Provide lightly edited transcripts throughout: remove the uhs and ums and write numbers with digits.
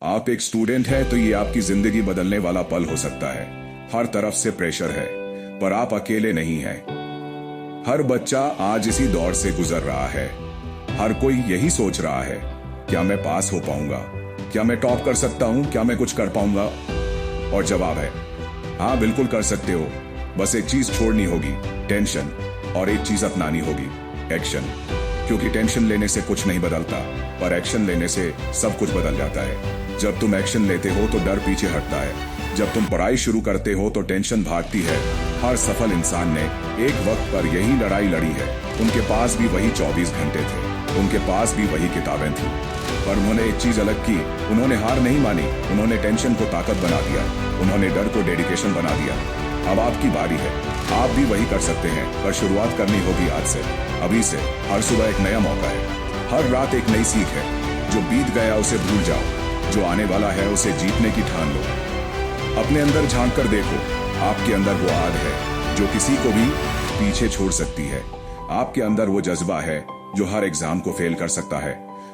आप एक स्टूडेंट हैं तो ये आपकी जिंदगी बदलने वाला पल हो सकता है। हर तरफ से प्रेशर है, पर आप अकेले नहीं हैं। हर बच्चा आज इसी दौर से गुजर रहा है। हर कोई यही सोच रहा है, क्या मैं पास हो पाऊंगा, क्या मैं टॉप कर सकता हूं, क्या मैं कुछ कर पाऊंगा। और जवाब है हाँ, बिल्कुल कर सकते हो। बस एक चीज छोड़नी होगी, टेंशन, और एक चीज अपनानी होगी, एक्शन। क्योंकि टेंशन लेने से कुछ नहीं बदलता, पर एक्शन लेने से सब कुछ बदल जाता है। जब तुम एक्शन लेते हो तो डर पीछे हटता है। जब तुम पढ़ाई शुरू करते हो तो टेंशन भागती है। हर सफल इंसान ने एक वक्त पर यही लड़ाई लड़ी है। उनके पास भी वही 24 घंटे थे, उनके पास भी वही किताबें थी, पर उन्होंने एक चीज अलग की। उन्होंने हार नहीं मानी, उन्होंने टेंशन को ताकत बना दिया, उन्होंने डर को डेडिकेशन बना दिया। अब आपकी बारी है, आप भी वही कर सकते हैं, पर शुरुआत करनी होगी आज से, अभी से। हर सुबह एक नया मौका है, हर रात एक नई सीख है। जो बीत गया उसे भूल जाओ, जो आने वाला है उसे जीतने की ठान लो। अपने अंदर झांक कर देखो, आपके अंदर वो आग है जो किसी को भी पीछे छोड़ सकती है। आपके अंदर वो जज्बा है जो हर एग्जाम को फेल कर सकता है।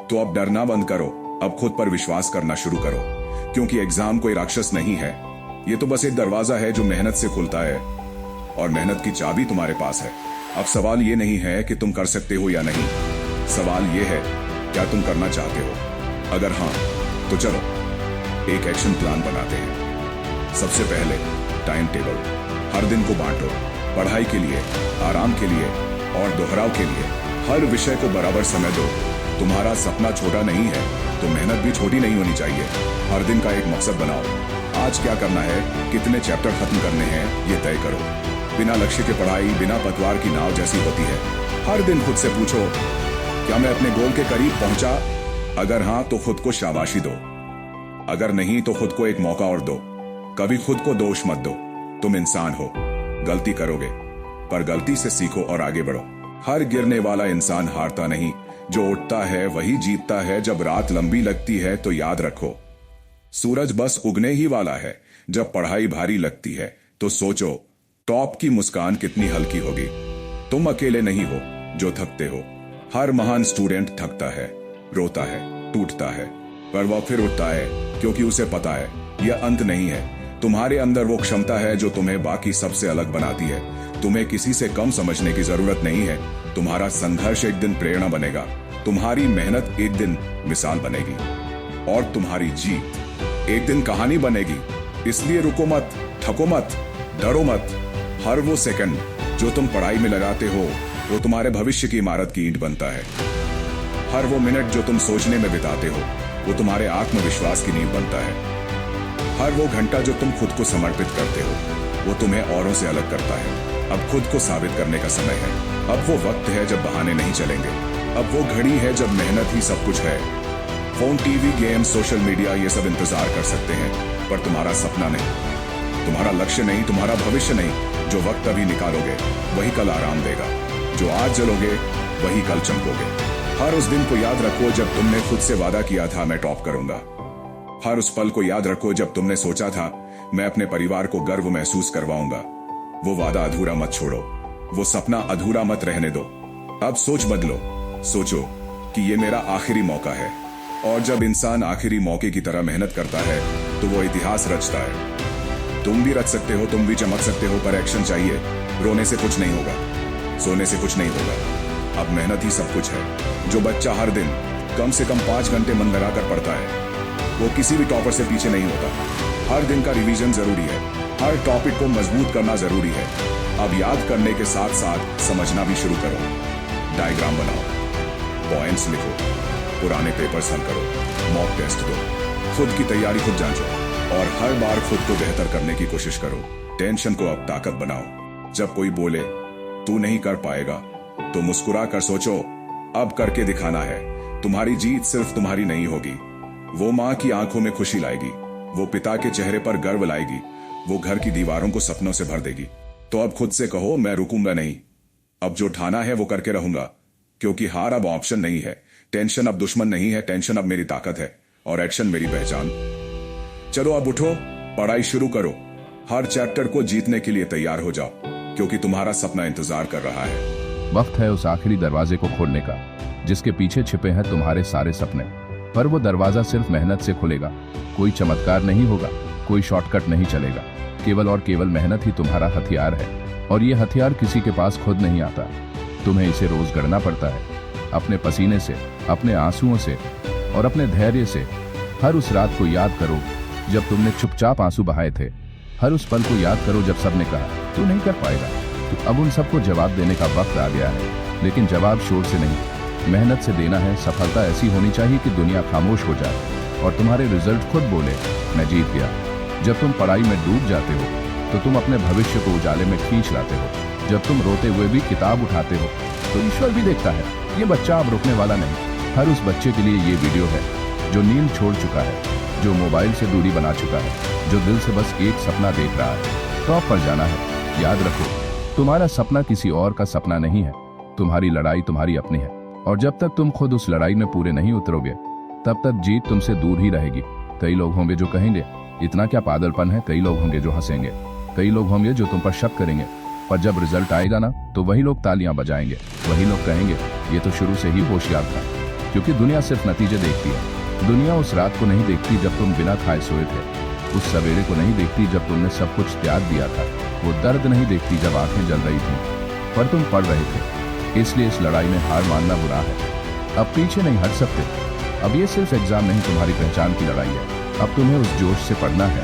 तो अब डरना बंद करो, अब खुद पर विश्वास करना शुरू करो, क्योंकि एग्जाम कोई राक्षस नहीं है। ये तो बस एक दरवाजा है जो मेहनत से खुलता है, और मेहनत की चाबी तुम्हारे पास है। अब सवाल ये नहीं है कि तुम कर सकते हो या नहीं, सवाल ये है क्या तुम करना चाहते हो। अगर हाँ, तो चलो एक एक्शन प्लान बनाते हैं। सबसे पहले टाइम टेबल। हर दिन को बांटो, पढ़ाई के लिए, आराम के लिए और दोहराव के लिए। हर विषय को बराबर समय दो। तुम्हारा सपना छोटा नहीं है तो मेहनत भी छोटी नहीं होनी चाहिए। हर दिन का एक मकसद बनाओ। आज क्या करना है, कितने चैप्टर खत्म करने हैं, ये तय करो। बिना लक्ष्य के पढ़ाई बिना पतवार की नाव जैसी होती है। हर दिन खुद से पूछो, क्या मैं अपने गोल के करीब पहुंचा? अगर हाँ तो खुद को शाबाशी दो, अगर नहीं तो खुद को एक मौका और दो। कभी खुद को दोष मत दो। तुम इंसान हो, गलती करोगे, पर गलती से सीखो और आगे बढ़ो। हर गिरने वाला इंसान हारता नहीं, जो उठता है वही जीतता है। जब रात लंबी लगती है तो याद रखो, सूरज बस उगने ही वाला है। जब पढ़ाई भारी लगती है तो सोचो, टॉप की मुस्कान कितनी हल्की होगी। तुम अकेले नहीं हो जो थकते हो। हर महान स्टूडेंट थकता है, रोता है, टूटता है, पर वह फिर उठता है, क्योंकि उसे पता है यह अंत नहीं है। तुम्हारे अंदर वो क्षमता है जो तुम्हें बाकी सबसे अलग बनाती है। तुम्हें किसी से कम समझने की जरूरत नहीं है। तुम्हारा संघर्ष एक दिन प्रेरणा बनेगा, तुम्हारी मेहनत एक दिन मिसाल बनेगी, और तुम्हारी जीत एक दिन कहानी बनेगी। इसलिए रुको मत, थको मत, डरो मत। हर वो सेकंड जो तुम पढ़ाई में लगाते हो वो तुम्हारे भविष्य की इमारत की ईंट बनता है। हर वो मिनट जो तुम सोचने में बिताते हो वो तुम्हारे आत्मविश्वास की नींव बनता है। हर वो घंटा जो तुम खुद को समर्पित करते हो वो तुम्हें औरों से अलग करता है। अब खुद को साबित करने का समय है। अब वो वक्त है जब बहाने नहीं चलेंगे। अब वो घड़ी है जब मेहनत ही सब कुछ है। Phone, TV, game, social media, ये सब इंतजार कर सकते हैं, पर तुम्हारा सपना नहीं, तुम्हारा लक्ष्य नहीं, तुम्हारा भविष्य नहीं। जो वक्त अभी निकालोगे वही कल आराम देगा। जो आज जलोगे वही कल चमकोगे। हर उस दिन को याद रखो जब तुमने खुद से वादा किया था मैं टॉप करूंगा। हर उस पल को याद रखो जब तुमने सोचा था मैं अपने परिवार को गर्व महसूस करवाऊंगा। वो वादा अधूरा मत छोड़ो, वो सपना अधूरा मत रहने दो। अब सोच बदलो, सोचो कि ये मेरा आखिरी मौका है। और जब इंसान आखिरी मौके की तरह मेहनत करता है तो वो इतिहास रचता है। तुम भी रच सकते हो, तुम भी चमक सकते हो, पर एक्शन चाहिए। रोने से कुछ नहीं होगा, सोने से कुछ नहीं होगा। अब मेहनत ही सब कुछ है। जो बच्चा हर दिन कम से कम 5 घंटे मन लगाकर पढ़ता है वो किसी भी टॉपर से पीछे नहीं होता। हर दिन का रिवीजन जरूरी है, हर टॉपिक को मजबूत करना जरूरी है। अब याद करने के साथ साथ समझना भी शुरू करो। डायग्राम बनाओ, पॉइंट्स लिखो, पुराने पेपर्स हल करो, मॉक टेस्ट दो, खुद की तैयारी खुद जांचो, और हर बार खुद को बेहतर करने की कोशिश करो। टेंशन को अब ताकत बनाओ। जब कोई बोले तू नहीं कर पाएगा तो मुस्कुरा कर सोचो, अब करके दिखाना है। तुम्हारी जीत सिर्फ तुम्हारी नहीं होगी, वो माँ की आंखों में खुशी लाएगी, वो पिता के चेहरे पर गर्व लाएगी, वो घर की दीवारों को सपनों से भर देगी। तो अब खुद से कहो, मैं रुकूंगा नहीं। अब जो ठाना है वो करके रहूंगा, क्योंकि हार अब ऑप्शन नहीं है। टेंशन अब दुश्मन नहीं है, टेंशन अब मेरी ताकत है, और एक्शन मेरी पहचान। चलो अब उठो, पढ़ाई शुरू करो। हर चैप्टर को जीतने के लिए तैयार हो जाओ, क्योंकि तुम्हारा सपना इंतजार कर रहा है। वक्त है उस आखिरी दरवाजे को खोलने का जिसके पीछे छिपे हैं तुम्हारे सारे सपने। पर वो दरवाजा सिर्फ मेहनत से खुलेगा। कोई चमत्कार नहीं होगा, कोई शॉर्टकट नहीं चलेगा। केवल और केवल मेहनत ही तुम्हारा हथियार है, और ये हथियार किसी के पास खुद नहीं आता। तुम्हें इसे रोज गढ़ना पड़ता है, अपने पसीने से, अपने आंसुओं से और अपने धैर्य से। हर उस रात को याद करो जब तुमने चुपचाप आंसू बहाए थे। हर उस पल को याद करो जब सबने कहा तू नहीं कर पाएगा। तो अब उन सबको जवाब देने का वक्त आ गया है, लेकिन जवाब शोर से नहीं, मेहनत से देना है। सफलता ऐसी होनी चाहिए कि दुनिया खामोश हो जाए और तुम्हारे रिजल्ट खुद बोले मैं जीत गया। जब तुम पढ़ाई में डूब जाते हो तो तुम अपने भविष्य को उजाले में खींच लाते हो। जब तुम रोते हुए भी किताब उठाते हो तो ईश्वर भी देखता है। ये बच्चा अब रुकने वाला नहीं। हर उस बच्चे के लिए ये वीडियो है जो नींद छोड़ चुका है, जो मोबाइल से दूरी बना चुका है, जो दिल से बस एक सपना देख रहा है। टॉप पर जाना है। याद रखो, तुम्हारा सपना किसी और का सपना नहीं है, तुम्हारी लड़ाई तुम्हारी अपनी है। और जब तक तुम खुद उस लड़ाई में पूरे नहीं उतरोगे तब तक जीत तुमसे दूर ही रहेगी। कई लोग होंगे जो कहेंगे इतना क्या पागलपन है, कई लोग होंगे जो हंसेंगे, कई लोग होंगे जो तुम पर शक करेंगे, पर जब रिजल्ट आएगा ना तो वही लोग तालियां बजाएंगे। वही लोग कहेंगे ये तो शुरू से ही होशियार था। क्योंकि दुनिया सिर्फ नतीजे देखती है। दुनिया उस रात को नहीं देखती जब तुम बिना खाए सोए थे, उस सवेरे को नहीं देखती जब तुमने सब कुछ त्याग दिया था, वो दर्द नहीं देखती जब आंखें जल रही थी पर तुम पढ़ रहे थे। इसलिए इस लड़ाई में हार मानना बुरा है। अब पीछे नहीं हट सकते। अब ये सिर्फ एग्जाम नहीं, तुम्हारी पहचान की लड़ाई है। अब तुम्हें उस जोश से पढ़ना है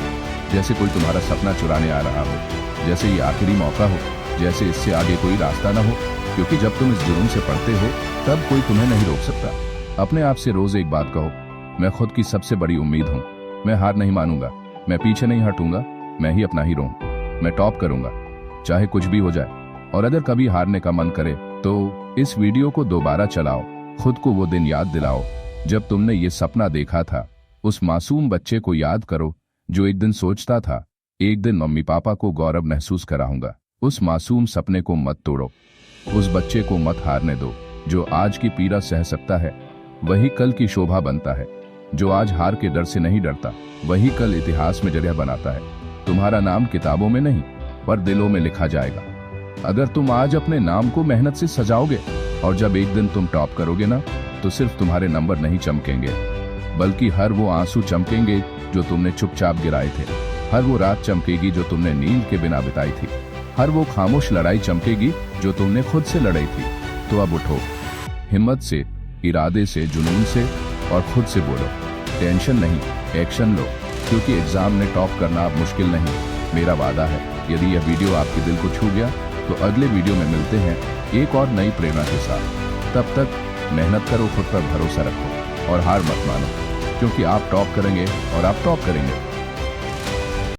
जैसे कोई तुम्हारा सपना चुराने आ रहा हो, जैसे ये आखिरी मौका हो, जैसे इससे आगे कोई रास्ता ना हो। क्योंकि जब तुम इस जुनून से पढ़ते हो तब कोई तुम्हें नहीं रोक सकता। अपने आप से रोज एक बात कहो, मैं खुद की सबसे बड़ी उम्मीद हूँ, मैं हार नहीं मानूंगा, मैं पीछे नहीं हटूंगा, मैं ही अपना हीरो हूँ, मैं टॉप करूंगा चाहे कुछ भी हो जाए। और अगर कभी हारने का मन करे तो इस वीडियो को दोबारा चलाओ, खुद को वो दिन याद दिलाओ जब तुमने ये सपना देखा था। उस मासूम बच्चे को याद करो जो एक दिन सोचता था एक दिन मम्मी पापा को गौरव महसूस कराऊंगा। उस मासूम सपने को मत तोड़ो, उस बच्चे को मत हारने दो। जो आज की पीड़ा सह सकता है वही कल की शोभा बनता है। जो आज हार के डर से नहीं डरता वही कल इतिहास में जगह बनाता है। तुम्हारा नाम किताबों में नहीं पर दिलों में लिखा जाएगा। अगर तुम आज अपने नाम को मेहनत से सजाओगे और जब एक दिन तुम टॉप करोगे ना तो सिर्फ तुम्हारे नंबर नहीं चमकेंगे, बल्कि हर वो आंसू चमकेंगे जो तुमने चुपचाप गिराए थे। हर वो रात चमकेगी जो तुमने नींद के बिना बिताई थी। हर वो खामोश लड़ाई चमकेगी जो तुमने खुद से लड़ी थी। तो अब उठो, हिम्मत से, इरादे से, जुनून से और खुद से बोलो टेंशन नहीं, एक्शन लो। क्योंकि एग्जाम में टॉप करना अब मुश्किल नहीं, मेरा वादा है। यदि यह वीडियो आपके दिल को छू गया तो अगले वीडियो में मिलते हैं एक और नई प्रेरणा के साथ। तब तक मेहनत करो, खुद पर भरोसा रखो और हार मत मानो, क्योंकि आप टॉप करेंगे और आप टॉप करेंगे।